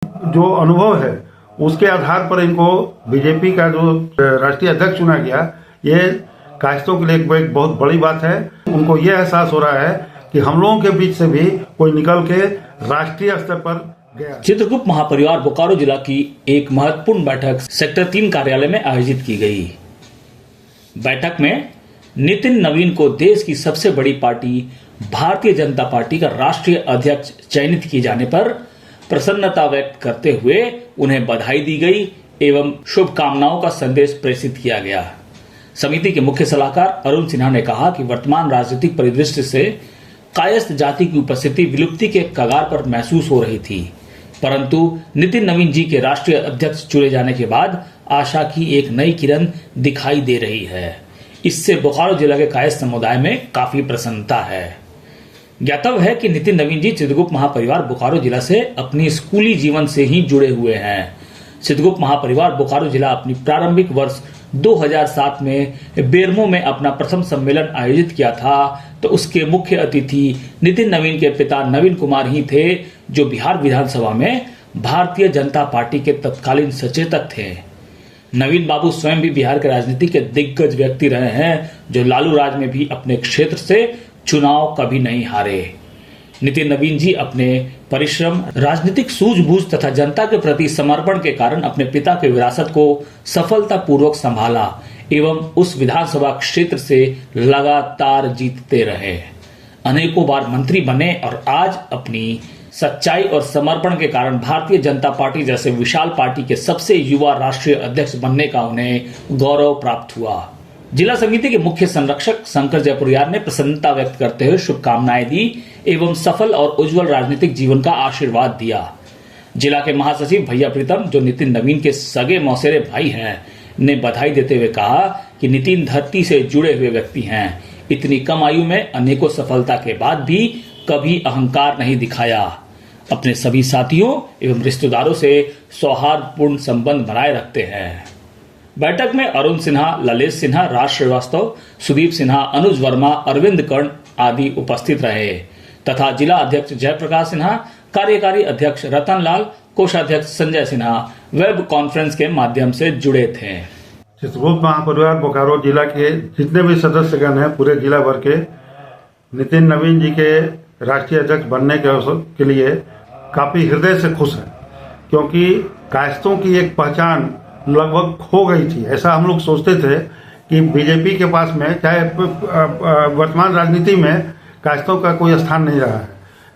जो अनुभव है उसके आधार पर इनको बीजेपी का जो राष्ट्रीय अध्यक्ष चुना गया, ये कायस्थों के लिए एक बहुत बड़ी बात है। उनको ये एहसास हो रहा है कि हम लोगों के बीच से भी कोई निकल के राष्ट्रीय स्तर पर गया। चित्रगुप्त महापरिवार बोकारो जिला की एक महत्वपूर्ण बैठक सेक्टर 3 कार्यालय में आयोजित की गई। बैठक में नितिन नवीन को देश की सबसे बड़ी पार्टी भारतीय जनता पार्टी का राष्ट्रीय अध्यक्ष चयनित किए जाने पर प्रसन्नता व्यक्त करते हुए उन्हें बधाई दी गई एवं शुभकामनाओं का संदेश प्रेषित किया गया। समिति के मुख्य सलाहकार अरुण सिन्हा ने कहा कि वर्तमान राजनीतिक परिदृश्य से कायस्थ जाति की उपस्थिति विलुप्ति के कगार पर महसूस हो रही थी, परंतु नितिन नवीन जी के राष्ट्रीय अध्यक्ष चुने जाने के बाद आशा की एक नई किरण दिखाई दे रही है। इससे बोकारो जिला के कायस्थ समुदाय में काफी प्रसन्नता है। ज्ञातव्य है कि नितिन नवीन जी चित्रगुप्त महापरिवार बोकारो जिला से अपनी स्कूली जीवन से ही जुड़े हुए हैं। चित्रगुप्त महापरिवार बोकारो जिला अपनी प्रारंभिक वर्ष 2007 में बेरमो में अपना प्रथम सम्मेलन आयोजित किया था, तो उसके मुख्य अतिथि नितिन नवीन के पिता नवीन कुमार ही थे, जो बिहार विधानसभा में भारतीय जनता पार्टी के तत्कालीन सचेतक थे। नवीन बाबू स्वयं भी बिहार के राजनीति के दिग्गज व्यक्ति रहे हैं, जो लालू राज में भी अपने क्षेत्र से चुनाव कभी नहीं हारे। नितिन नवीन जी अपने परिश्रम, राजनीतिक सूझबूझ तथा जनता के प्रति समर्पण के कारण अपने पिता के विरासत को सफलतापूर्वक संभाला एवं उस विधानसभा क्षेत्र से लगातार जीतते रहे। अनेकों बार मंत्री बने और आज अपनी सच्चाई और समर्पण के कारण भारतीय जनता पार्टी जैसे विशाल पार्टी के सबसे युवा राष्ट्रीय अध्यक्ष बनने का उन्हें गौरव प्राप्त हुआ। जिला समिति के मुख्य संरक्षक शंकर जयपुरियार ने प्रसन्नता व्यक्त करते हुए शुभकामनाएं दी एवं सफल और उज्जवल राजनीतिक जीवन का आशीर्वाद दिया। जिला के महासचिव भैया प्रीतम, जो नितिन नवीन के सगे मौसेरे भाई हैं, ने बधाई देते हुए कहा कि नितिन धरती से जुड़े हुए व्यक्ति हैं। इतनी कम आयु में अनेकों सफलता के बाद भी कभी अहंकार नहीं दिखाया। अपने सभी साथियों एवं रिश्तेदारों से सौहार्दपूर्ण संबंध बनाए रखते हैं। बैठक में अरुण सिन्हा, ललेश सिन्हा, राज श्रीवास्तव, सुदीप सिन्हा, अनुज वर्मा, अरविंद कर्ण आदि उपस्थित रहे तथा जिला अध्यक्ष जयप्रकाश सिन्हा, कार्यकारी अध्यक्ष रतन लाल, कोषाध्यक्ष संजय सिन्हा वेब कॉन्फ्रेंस के माध्यम से जुड़े थे। चित्रगुप्त महापरिवार बोकारो जिला के जितने भी सदस्यगण हैं, पूरे जिला भर के नितिन नवीन जी के राष्ट्रीय अध्यक्ष बनने के लिए काफी हृदय से खुश हैं, क्योंकि कायस्थों की एक पहचान लगभग खो गई थी। ऐसा हम लोग सोचते थे कि बीजेपी के पास में, चाहे वर्तमान राजनीति में कायस्थों का कोई स्थान नहीं रहा है,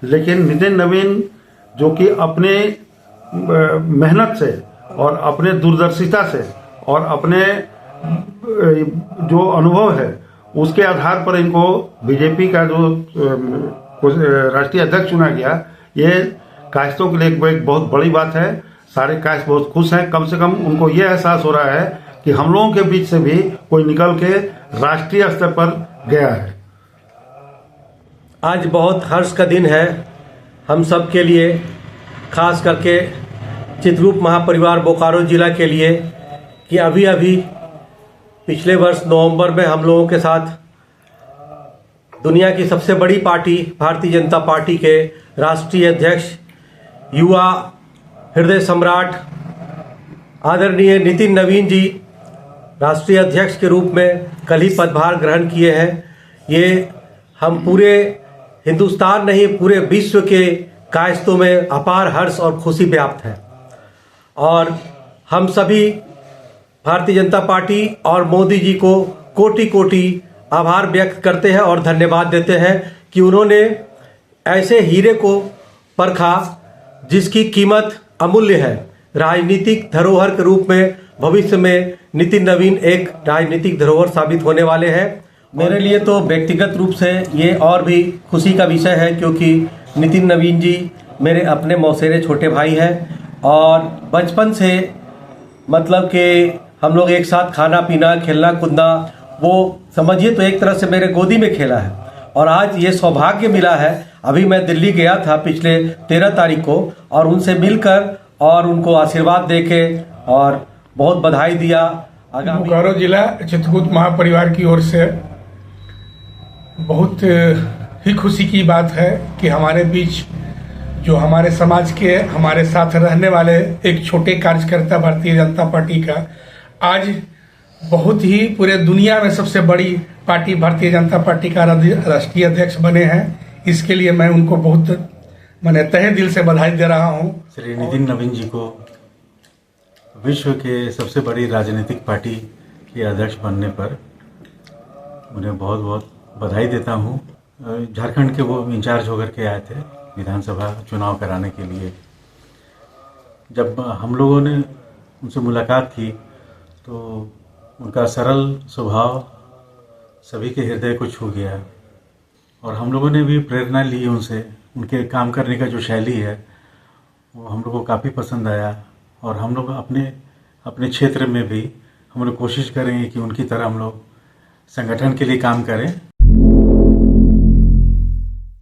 लेकिन नितिन नवीन जो कि अपने मेहनत से और अपने दूरदर्शिता से और अपने जो अनुभव है उसके आधार पर इनको बीजेपी का जो राष्ट्रीय अध्यक्ष चुना गया, ये कायस्थों के लिए एक बहुत बड़ी बात है। सारे कायस्थ बहुत खुश हैं। कम से कम उनको ये एहसास हो रहा है कि हम लोगों के बीच से भी कोई निकल के राष्ट्रीय स्तर पर गया है। आज बहुत हर्ष का दिन है हम सब के लिए, खास करके चित्रगुप्त महापरिवार बोकारो जिला के लिए, कि अभी अभी पिछले वर्ष नवंबर में हम लोगों के साथ दुनिया की सबसे बड़ी पार्टी भारतीय जनता पार्टी के राष्ट्रीय अध्यक्ष, युवा हृदय सम्राट आदरणीय नितिन नवीन जी राष्ट्रीय अध्यक्ष के रूप में कल ही पदभार ग्रहण किए हैं। ये हम पूरे हिंदुस्तान नहीं, पूरे विश्व के कायस्थों में अपार हर्ष और खुशी व्याप्त है और हम सभी भारतीय जनता पार्टी और मोदी जी को कोटि कोटि आभार व्यक्त करते हैं और धन्यवाद देते हैं कि उन्होंने ऐसे हीरे को परखा जिसकी कीमत अमूल्य है। राजनीतिक धरोहर के रूप में भविष्य में नितिन नवीन एक राजनीतिक धरोहर साबित होने वाले हैं। मेरे लिए तो व्यक्तिगत रूप से ये और भी खुशी का विषय है, क्योंकि नितिन नवीन जी मेरे अपने मौसेरे छोटे भाई हैं और बचपन से मतलब कि हम लोग एक साथ खाना पीना, खेलना कूदना, वो समझिए तो एक तरह से मेरे गोदी में खेला है। और आज ये सौभाग्य मिला है, अभी मैं दिल्ली गया था पिछले 13 तारीख को और उनसे मिलकर और उनको आशीर्वाद देके और बहुत बधाई दिया। बोकारो जिला चित्रगुप्त महापरिवार की ओर से बहुत ही खुशी की बात है कि हमारे बीच जो हमारे समाज के हमारे साथ रहने वाले एक छोटे कार्यकर्ता भारतीय जनता पार्टी का आज बहुत ही पूरे दुनिया में सबसे बड़ी पार्टी भारतीय जनता पार्टी का राष्ट्रीय अध्यक्ष बने हैं। इसके लिए मैं उनको बहुत मैंने तहे दिल से बधाई दे रहा हूं। श्री नितिन नवीन जी को विश्व के सबसे बड़ी राजनीतिक पार्टी के अध्यक्ष बनने पर उन्हें बहुत बहुत बधाई देता हूं। झारखंड के वो इंचार्ज होकर के आए थे विधानसभा चुनाव कराने के लिए। जब हम लोगों ने उनसे मुलाकात की तो उनका सरल स्वभाव सभी के हृदय को छू गया और हम लोगों ने भी प्रेरणा ली उनसे। उनके काम करने का जो शैली है वो हम लोग को काफ़ी पसंद आया और हम लोग अपने क्षेत्र में भी हम लोग कोशिश करेंगे कि उनकी तरह हम लोग संगठन के लिए काम करें।